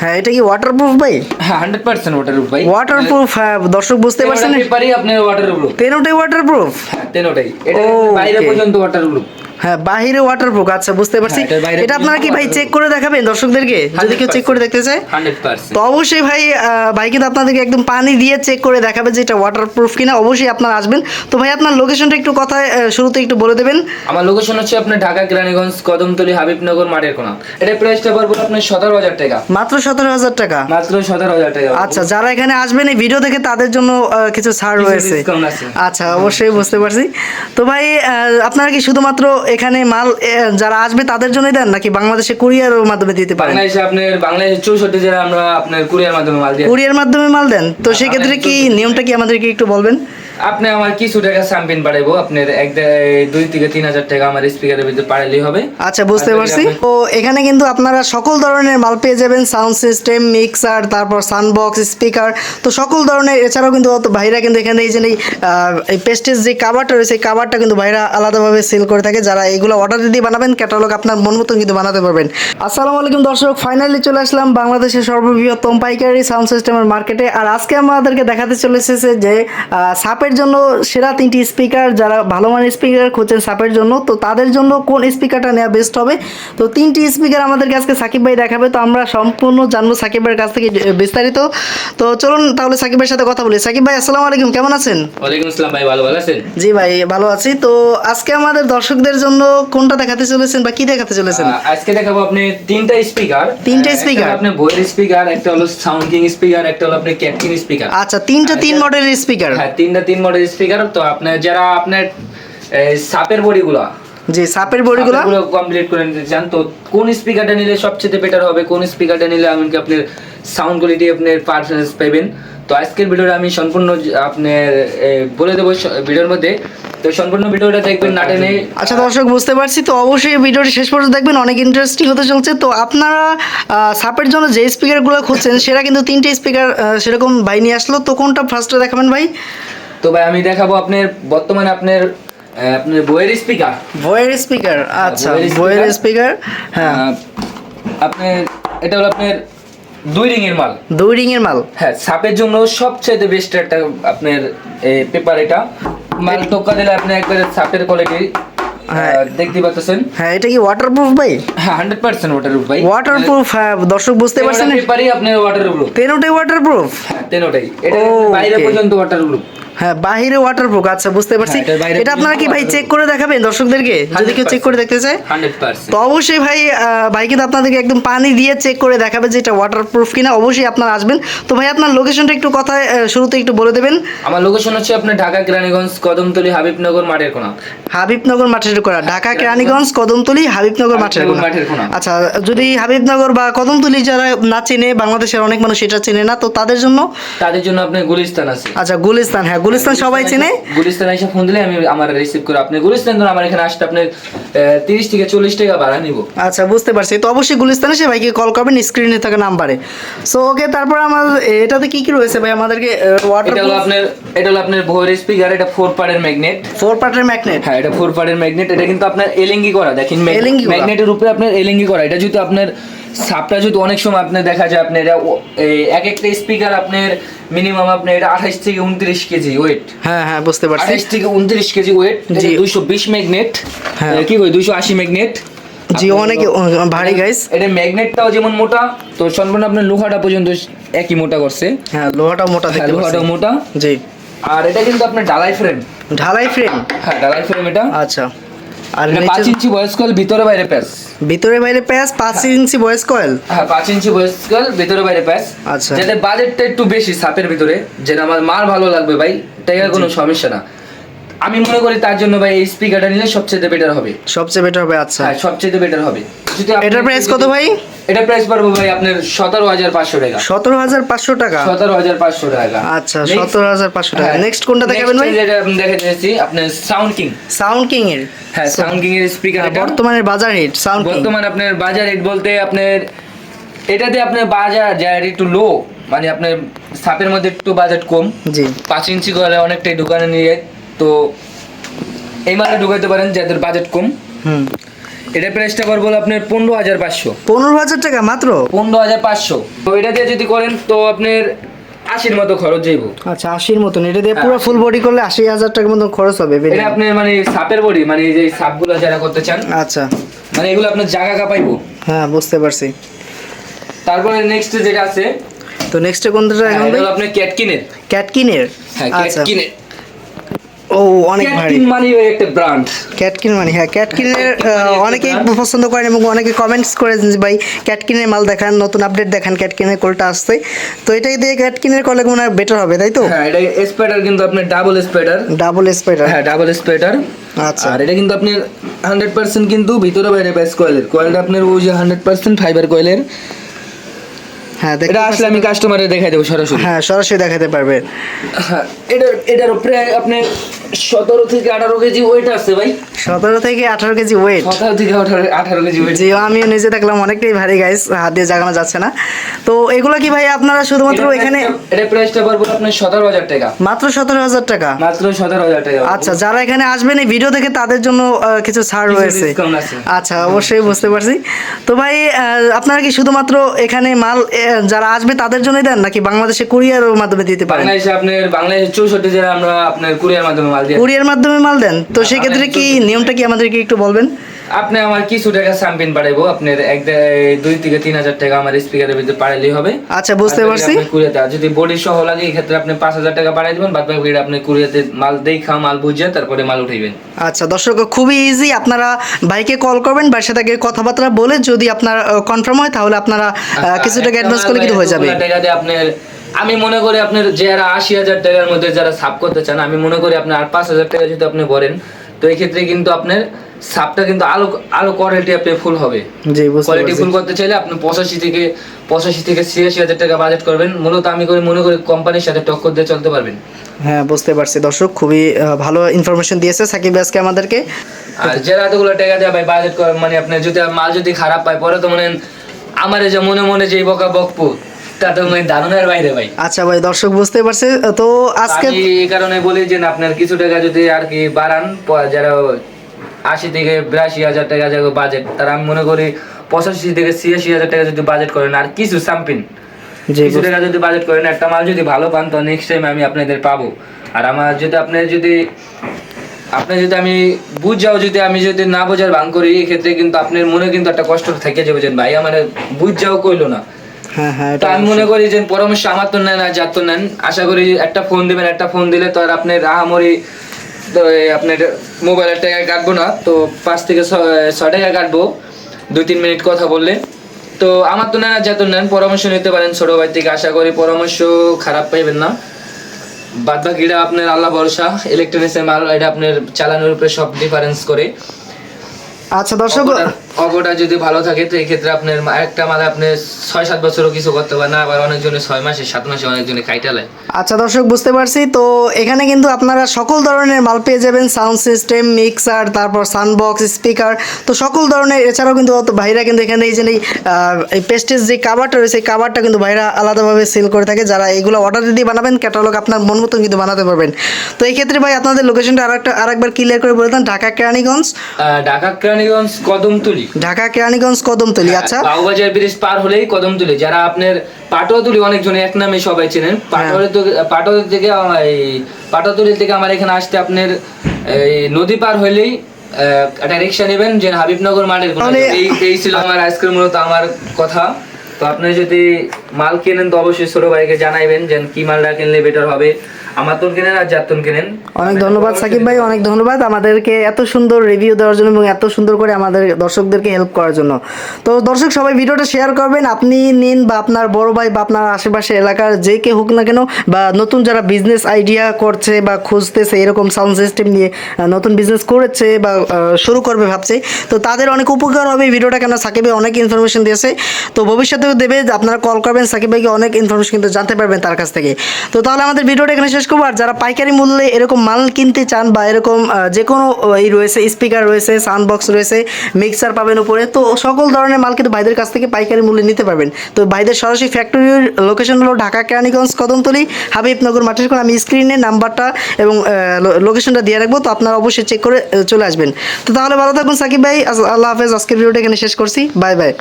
হ্যাঁ, এটা কি ওয়াটারপ্রুফ ভাই? হ্যাঁ 100% ওয়াটারপ্রুফ ভাই। ওয়াটারপ্রুফ, হ্যাঁ দর্শক বুঝতে পারছেন, পেপারই আপনার ওয়াটারপ্রুফ। তেনোটাই ওয়াটারপ্রুফ। হ্যাঁ তেনোটাই, এটা Okay. বাইরে পর্যন্ত ওয়াটারপ্রুফ। হ্যাঁ, বাহিরে ওয়াটারপ্রুফ। আচ্ছা, বুঝতে পারছি। হ্যাঁ, এটার বাইরে এটা আপনারা কি ভাই waterproof। চেক করে দেখাবেন দর্শকদেরকে, যদি কেউ চেক করে দেখতে চায়? 100%। তো অবশ্যই ভাই, ভাই কিন্তু আপনাদেরকে একদম পানি দিয়ে চেক করে দেখাবে যে এটা ওয়াটারপ্রুফ কিনা। অবশ্যই আপনারা আসবেন। তো ভাই আপনার লোকেশনটা একটু কথায় শুরুতে একটু বলে দেবেন। আমার লোকেশন হচ্ছে আপনার ঢাকা কেরানীগঞ্জ কদমতলী হাবিবনগর মাঠের কোনা। এটা প্রাইসটা পড়বে আপনার 17,000 টাকা। মাত্র 17,000 টাকা? মাত্র 17,000 টাকা। আচ্ছা, যারা এখানে আসবেন এই ভিডিও দেখে তাদের জন্য কিছু ছাড় রয়েছে। ডিসকাউন্ট আছে। আচ্ছা, অবশ্যই বুঝতে পারছি। তো ভাই আপনারা কি শুধুমাত্র এখানে মাল যারা আসবে তাদের জন্যই দেন, নাকি বাংলাদেশে কুরিয়ারের মাধ্যমে দিতে পারেন? বাংলাদেশের 64 জেলা আমরা আপনার কুরিয়ার মাধ্যমে মাল দিই। কুরিয়ার মাধ্যমে মাল দেন? তো সেক্ষেত্রে কি নিয়মটা কি আমাদেরকে একটু বলবেন? আপনি আমার কিছু টাকা সামপিন পাঠাবো, আপনার 2 থেকে 3,000 টাকা আমার স্পিকারের ভিতরে পাঠালেই হবে। আচ্ছা, বুঝতে পারছি। তো এখানে কিন্তু আপনারা সকল ধরনের মাল পেয়ে যাবেন, সাউন্ড সিস্টেম, মিক্সার, তারপর সাউন্ডবক্স, স্পিকার, তো সকল ধরনের। এছাড়াও কিন্তু ভাইরা কিন্তু এখানে এই যে এই পেস্টেজ যে কাভারটা রয়েছে, এই কাভারটা কিন্তু ভাইরা আলাদাভাবে সেল করে থাকে। যারা এগুলো অর্ডার দিয়ে বানাবেন, ক্যাটালগ আপনার মন মতন কিন্তু বানাতে পারবেন। আসসালামু আলাইকুম দর্শক, ফাইনালি চলে আসলাম বাংলাদেশের সর্ববৃহত্তম পাইকারি সাউন্ড সিস্টেমের মার্কেটে। আর আজকে আমাদেরকে দেখাতে চলে এসেছে যে সাপের জন্য সেরা 3টি স্পিকার। যারা ভালো মানের স্পিকার খুঁজছেন সাপের জন্য, তো তাদের জন্য কোন স্পিকারটা নেওয়া বেস্ট হবে। তো 3টি স্পিকার আমাদেরকে আজকে সাকিব ভাই দেখাবে। তো আমরা সম্পূর্ণ জানবো সাকিব ভাইয়ের কাছ থেকে বিস্তারিত। তো চলুন তাহলে সাকিব ভাইয়ের সাথে কথা বলি। সাকিব ভাই, আসসালামু আলাইকুম, কেমন আছেন? ওয়ালাইকুম আসসালাম ভাই, ভালো আছেন? জি ভাই, ভালো আছি। তো আজকে আমাদের দর্শকদের জন্য কোনটা দেখাতে চলেছেন বা কি দেখাতে চলেছেন? আজকে দেখাবো আপনি 3টা স্পিকার। 3টা স্পিকার? আপনি ভয়ের স্পিকার, একটা হলো সাউন্ড কিং স্পিকার, একটা হলো আপনি ক্যাটকিং স্পিকার। আচ্ছা, 3টা 3 মডেলের স্পিকার? হ্যাঁ 3 মডেল স্পিকার। তো আপনার যারা আপনার সাপের বডিগুলো, জি সাপের বডিগুলো কমপ্লিট করে নিতে চান, তো কোন স্পিকারটা নিলে সবচেয়ে বেটার হবে, কোন স্পিকারটা নিলে এমনকি আপনার সাউন্ড কোয়ালিটি আপনার পারফরম্যান্স পাবেন, তো আজকের ভিডিওটা আমি সম্পূর্ণ আপনার বলে দেবো ভিডিওর মধ্যে। তো সম্পূর্ণ ভিডিওটা দেখবেন না টেনে। আচ্ছা দর্শক, বুঝতে পারছি। তো অবশ্যই ভিডিওটি শেষ পর্যন্ত দেখবেন, অনেক ইন্টারেস্টিং হতে চলছে। তো আপনারা সাপের জন্য যে স্পিকারগুলো খুঁজছেন সেটা কিন্তু 3টে স্পিকার সেরকম ভাই নিয়ে আসলো। তো কোনটা ফার্স্টে দেখাবেন ভাই? তো ভাই আমি দেখাবো আপনার বর্তমানে আপনার বয়ের স্পিকার। বয়ের স্পিকার? আচ্ছা, বয়ের স্পিকার। হ্যাঁ, আপনার এটা হলো আপনার 2 রিং এর মাল। 2 রিং এর মাল? হ্যাঁ, সাপের জন্য সবচেয়ে বেস্ট একটা আপনার পেপার। এটা মাল টোকা দিলে আপনি একবারে সাপের কোয়ালিটি দেখতে পাচ্ছেন। হ্যাঁ, এটা কি ওয়াটারপ্রুফ ভাই? হ্যাঁ 100% ওয়াটারপ্রুফ ভাই। ওয়াটারপ্রুফ, হ্যাঁ দর্শক বুঝতে পারছেন, পেপারই আপনার ওয়াটারপ্রুফ। তেনোটাই ওয়াটারপ্রুফ? হ্যাঁ তেনোটাই, এটা বাইরে Okay. পর্যন্ত ওয়াটারপ্রুফ। হ্যাঁ, বাহিরে ওয়াটারপ্রুফ। আচ্ছা, বুঝতে পারছি। এটা আপনারা কি ভাই চেক করে দেখাবেন দর্শকদেরকে, যদি কেউ চেক করে দেখতে চায়? 100%। তো অবশ্যই ভাই, ভাই কিন্তু আপনাদেরকে একদম পানি দিয়ে চেক করে দেখাবে যে এটা ওয়াটারপ্রুফ কিনা। অবশ্যই আপনারা আসবেন। তো ভাই আপনার লোকেশনটা একটু কথায় শুরুতে একটু বলে দেবেন। আমার লোকেশন হচ্ছে আপনার ঢাকা কেরানীগঞ্জ কদমতলী হাবিবনগর মাঠের কোনা। হাবিবনগর মাঠের কোনা? ঢাকা কেরানীগঞ্জ কদমতলী হাবিবনগর মাঠের কোনা। আচ্ছা, যদি হাবিবনগর বা কদমতলী যারা না চেনে, বাংলাদেশের অনেক মানুষ এটা চেনে না, তো তাদের জন্য আপনার গুলিস্তান আছে। আচ্ছা, গুলিস্তান। হ্যাঁ, গুলিস্তান সবাই চেনে। গুলিস্তান এসে ফোন দিলে আমি আমার রিসিভ করে আপনি গুলিস্তান ধরে আমার এখানে আসতে আপনার 30 থেকে 40 টাকা ভাড়া নিব। আচ্ছা, বুঝতে পারছি। তো অবশ্যই গুলিস্তানে এসে ভাইকে কল করবেন স্ক্রিনে থাকা নাম্বারে। সো ওকে, তারপর আমার এটাতে কি কি রয়েছে ভাই আমাদেরকে? এটা হলো আপনার ভয়ের স্পিকার। এটা 4 পার্টের ম্যাগনেট। 4 পার্টের ম্যাগনেট? হ্যাঁ, এটা 4 পার্টের ম্যাগনেট। এটা কিন্তু আপনার এলিঙ্গি করা, দেখেন ম্যাগনেটের উপরে আপনার এলিঙ্গি করা। এটা যদি আপনার সাপটা যদি অনেক সময় আপনি দেখা যায় আপনার এক একটা স্পিকার আপনার মিনিমাম আপনার এটা 28 থেকে 29 কেজি ওয়েট। হ্যাঁ হ্যাঁ, বুঝতে পারছি। 28 থেকে 29 কেজি ওয়েট। 220 ম্যাগনেট, কি কই 280 ম্যাগনেট। জি, অনেক ভারী গাইস। এটা ম্যাগনেটটাও যেমন মোটা, তো সম্পূর্ণ আপনার লোহাটা পর্যন্ত একই মোটা করছে। হ্যাঁ, লোহাটাও মোটা দেখতে পাচ্ছি। লোহাটাও মোটা। জি। আর এটা কিন্তু আপনার ঢালাই ফ্রেম। ঢালাই ফ্রেম? হ্যাঁ, ঢালাই ফ্রেম এটা। আচ্ছা। আর 5 ইঞ্চি ভয়েস কয়েল, ভিতরে বাইরে প্যাচ। ভিতরে বাইরে প্যাচ, 5 ইঞ্চি ভয়েস কয়েল? হ্যাঁ, 5 ইঞ্চি ভয়েস কয়েল, ভিতরে বাইরে প্যাচ। আচ্ছা। যাতে বাজেটটা একটু বেশি সাপের ভিতরে, যেটা আমার মাল ভালো লাগবে ভাই, টাকার কোনো সমস্যা না। আমি মনে করি তার জন্য ভাই এই স্পিকারটা নিলে সবচেয়ে বেটার হবে। সবচেয়ে বেটার হবে? আচ্ছা, হ্যাঁ সবচেয়ে বেটার হবে। যদি এটার প্রাইস কত ভাই? এটা প্রাইস পড়বে ভাই আপনার 17,500 টাকা। 17,500 টাকা? 17,500 টাকা। আচ্ছা, 17,500 টাকা। নেক্সট কোনটা দেখাবেন ভাই? যেটা আমি দেখাচ্ছি আপনার সাউন্ড কিং। সাউন্ড কিং এর? হ্যাঁ, সাউন্ড কিং এর স্পিকার। বর্তমানে বাজার হিট সাউন্ড কিং। বর্তমানে আপনার বাজার রেট বলতে আপনার এটাতে আপনার বাজার যায় একটু লো, মানে আপনার সাপের মধ্যে একটু বাজেট কম। জি। 5 ইঞ্চি করে অনেকটাই দোকানে নিয়ে, তো এই মালে ঢুকাইতে পারেন যাদের বাজেট কম। এটা প্রাইসটা পড়বে আপনার 15,500। 15,000 টাকা মাত্র? 15,500। তো এটা দিয়ে যদি করেন তো আপনার 80-র মতো খরচ যাইব। আচ্ছা 80-র মতন, এটা দিয়ে পুরো ফুল বডি করলে 80,000 টাকার মতন খরচ হবে। এটা আপনার মানে সাপের বডি, মানে এই যে সাপগুলো যারা করতে চান, আচ্ছা মানে এগুলো আপনার জায়গা কাঁপাইবো। হ্যাঁ বুঝতে পারছি। তারপরে নেক্সট যেটা আছে, তো নেক্সটে কোনটা এখন ভাই? এটা আপনার ক্যাটকিনের। ক্যাটকিনের? হ্যাঁ আচ্ছা ক্যাটকিনের। ও অনেক ভারী। ক্যাটকিন মানে ওই একটা ব্র্যান্ড। ক্যাটকিন মানে হ্যাঁ, ক্যাটকিনের অনেকেই পছন্দ করেন এবং অনেকে কমেন্টস করেন যে ভাই ক্যাটকিনের মাল দেখান, নতুন আপডেট দেখান, ক্যাটকিনের কোলটা আসছে। তো এটাই দিয়ে ক্যাটকিনের করলে মনে হয় বেটার হবে, তাই তো? হ্যাঁ এটা স্পাইডার কিন্তু আপনার ডাবল স্পাইডার। Double spider? হ্যাঁ ডাবল স্পাইডার। আচ্ছা আর এটা কিন্তু আপনার 100% কিন্তু ভিতরে বাইরে বেস কয়েলের। কয়েলটা আপনার ওই যে 100% ফাইবার কয়েলের। হ্যাঁ এটা আসলে আমি কাস্টমারে দেখাই দেবো সরাসরি। হ্যাঁ সরাসরি দেখাতে পারবে। হ্যাঁ এটার প্রায় আপনার 17 থেকে 18 কেজি ওয়েট আছে ভাই। 17 থেকে 18 কেজি ওয়েট? 17 থেকে 18 কেজি ওয়েট। জি আমিও নিজে দেখলাম অনেকটাই ভারী গাইস, হাত দিয়ে জাগানো যাচ্ছে না। তো এগুলো কি ভাই আপনারা শুধুমাত্র এখানে? এটা প্রাইসটা পড়বে আপনার 17,000 টাকা। মাত্র 17,000 টাকা? মাত্র 17,000 টাকা। আচ্ছা যারা এখানে আসবেন এই ভিডিও দেখে তাদের জন্য কিছু ছাড় রয়েছে? ডিসকাউন্ট আছে। আচ্ছা অবশ্যই বুঝতে পারছি। তো ভাই আপনারা কি শুধুমাত্র এখানে মাল যারা আসবে তাদের জন্যই দেন নাকি বাংলাদেশে কুরিয়ারের মাধ্যমে দিতে পারেন? বাংলাদেশে আপনার বাংলাদেশে 64 জেলা আমরা আপনার কুরিয়ার মাধ্যমে মাল দিই। কুরিয়ার মাধ্যমে মাল দেন? তো সেই ক্ষেত্রে কি নিয়মটা কি আমাদেরকে একটু বলবেন? আপনি আমার কিছু টাকা সামপিন পাঠাইবো, আপনার 2 থেকে 3,000 টাকা আমার স্পিকারের ভিতরে পাঠাইলেই হবে। আচ্ছা বুঝতে পারছি। কুরিয়াতে যদি বডি সহ লাগে এই ক্ষেত্রে আপনি 5,000 টাকা পাঠাই দিবেন, বাদ বাকি আপনি কুরিয়াতে মাল দেখা মাল বুঝে তারপরে মাল উঠাইবেন। আচ্ছা দর্শক খুবই ইজি, আপনারা ভাইকে কল করবেন, ভাইয়ের সাথে আগে কথাবার্তা বলে যদি আপনার কনফার্ম হয় তাহলে আপনারা কিছু টাকা অ্যাডভান্স করলে কিন্তু হয়ে যাবে। টাকা দিয়ে আপনার আমি মনে করি আপনার যারা 80,000 টাকার মধ্যে যারা সাব করতে চান, আমি মনে করি আপনি আর 5,000 টাকা যদি আপনি ভরেন তো এই ক্ষেত্রে কিন্তু আপনার সাবটা কিন্তু আলো কোয়ালিটি আপনি ফুল হবে। জি বুঝতে কোয়ালিটি পারছি। ফুল করতে চাইলে আপনি 85 থেকে 86,000 টাকা বাজেট করবেন। মূলত আমি মনে করি কোম্পানির সাথে টক্কর দিয়ে চলতে পারবেন। হ্যাঁ বুঝতে পারছি। দর্শক খুবই ভালো ইনফরমেশন দিয়েছে সাকিব আজকে আমাদেরকে। আর যারা এতগুলো টাকা দেয় ভাই বাজেট করে, মানে আপনি যদি মাল যদি খারাপ পায় পরে তো মনে আমার যে মনে যে বকা বকবো তা তো মানে ধারণার বাইরে ভাই। আচ্ছা ভাই দর্শক বুঝতে পারছে। তো আজকে আমি এই কারণে বলি যে আপনার কিছু টাকা যদি আর কি বাড়ান, যারা 80 থেকে 82,000 টাকা যাবে বাজেট, তারা আমি মনে করি 85 থেকে 86,000 টাকা যদি বাজেট করেন আর কিছু সামপিন জি কিছু টাকা যদি বাজেট করেন, একটা মাল যদি ভালো পান তো নেক্সট টাইম আমি আপনাদের পাবো। আর আমার যদি আপনি যদি আমি বুঝাও, যদি আমি যদি না বোঝার ভান করি এই ক্ষেত্রে কিন্তু আপনার মনে কিন্তু একটা কষ্ট থেকে যাবে যে ভাই আমার বুঝাও কইলো না। হ্যাঁ হ্যাঁ তো আমি মনে করি যে পরামর্শ আমার তো নেন আর যার তো নেন, আশা করি একটা ফোন দিবেন, একটা ফোন দিলে তো আর আপনার আহামরি তো আপনার মোবাইলের টাকা কাটবো না, তো 5 থেকে 6 টাকা কাটবো 2-3 মিনিট কথা বললে। তো আমার তো নেন আর যার তো নেন, পরামর্শ নিতে পারেন ছোট ভাই থেকে, আশা করি পরামর্শ খারাপ পাইবেন না। বাদ বাকিটা আপনার আল্লাহ ভরসা, ইলেকট্রনিক্সের মাল, এটা আপনার চালানোর উপরে সব ডিফারেন্স করে। আচ্ছা দর্শক অগোটা যদি ভালো থাকে তো এই ক্ষেত্রে আপনার একটা মালে আপনি 6-7 বছরও কিছু করতে পারে না, আবার অনেকজনে 6 মাসে 7 মাসে অনেকজনে কাইটালায়। আচ্ছা দর্শক বুঝতে পারছি। তো এখানে কিন্তু আপনারা সকল ধরনের মাল পেয়ে যাবেন, সাউন্ড সিস্টেম, মিক্সার, তারপর সাউন্ডবক্স, স্পিকার, তো সকল ধরনের। এছাড়াও কিন্তু ভাইরা কিন্তু এখানে এই যে এই পেস্টেজ যে কাভারটা রয়েছে এই কাভারটা কিন্তু ভাইরা আলাদাভাবে সেল করে থাকে। যারা এগুলো অর্ডার দিয়ে বানাবেন ক্যাটালগ আপনার মন মতন কিন্তু বানাতে পারবেন। তো এই ক্ষেত্রে ভাই আপনাদের লোকেশনটা আরেকবার ক্লিয়ার করে বলে দেন। ঢাকা কেরানীগঞ্জ কদমতলী। ঢাকা কেরানীগঞ্জ কদমতলী। আচ্ছা বাউবাজার ব্রিজ পার হলেই কদমতলী। যারা আপনার পাটোয়াতুলি অনেকজনে এক নামে সবাই চেনেন, পাটোয়াতুলি থেকে আমার এখানে আসতে আপনার এই নদী পার হলেই একটা রিক্সা নেবেন যে হাবিবনগর মাঠের এই ছিল আমার আজকের মূলত আমার কথা। তো আপনি যদি মাল কেনেন তো অবশ্যই ছোট ভাইকে জানাইবেন যে কি মালটা কিনলে বেটার হবে, আমার তো কেনেন আর যাত্তন কেনেন। অনেক ধন্যবাদ সাকিব ভাই, অনেক ধন্যবাদ আমাদেরকে এত সুন্দর রিভিউ দেওয়ার জন্য এবং এত সুন্দর করে আমাদের দর্শকদেরকে হেল্প করার জন্য। তো দর্শক সবাই ভিডিওটা শেয়ার করবেন, আপনি নিন বা আপনার বড় ভাই বা আপনার আশেপাশে এলাকার যে কে হোক না কেন, বা নতুন যারা বিজনেস আইডিয়া করছে বা খুঁজতেছে এরকম সাউন্ড সিস্টেম নিয়ে নতুন বিজনেস করেছে বা শুরু করবে ভাবছে, তো তাদের অনেক উপকার হবে এই ভিডিওটা, কেন সাকিব ভাই অনেক ইনফরমেশন দিয়েছে। তো ভবিষ্যতেও দেবে, আপনারা কল করবেন। পারবেন, সাকিব ভাইকে অনেক ইনফরমেশন কিন্তু জানতে পারবেন তার কাছ থেকে। তো তাহলে আমাদের ভিডিওটা এখানে শেষ করবো। আর যারা পাইকারি মূল্যে এরকম মাল কিনতে চান বা এরকম যে কোনো এই রয়েছে, স্পিকার রয়েছে, সাউন্ড বক্স রয়েছে, মিক্সার পাবেন উপরে, তো সকল ধরনের মাল কিন্তু ভাইদের কাছ থেকে পাইকারি মূল্যে নিতে পারবেন। তো ভাইদের সরাসরি ফ্যাক্টরির লোকেশন হলো ঢাকা কেরানীগঞ্জ কদমতলী হাবিবনগর মাঠের কোণ। আমি স্ক্রিনে নাম্বারটা এবং লোকেশনটা দিয়ে রাখবো, তো আপনারা অবশ্যই চেক করে চলে আসবেন। তো তাহলে ভালো থাকুন সাকিব ভাই, আল্লাহ হাফেজ। আজকের ভিডিওটা এখানে শেষ করছি, বাই বাই।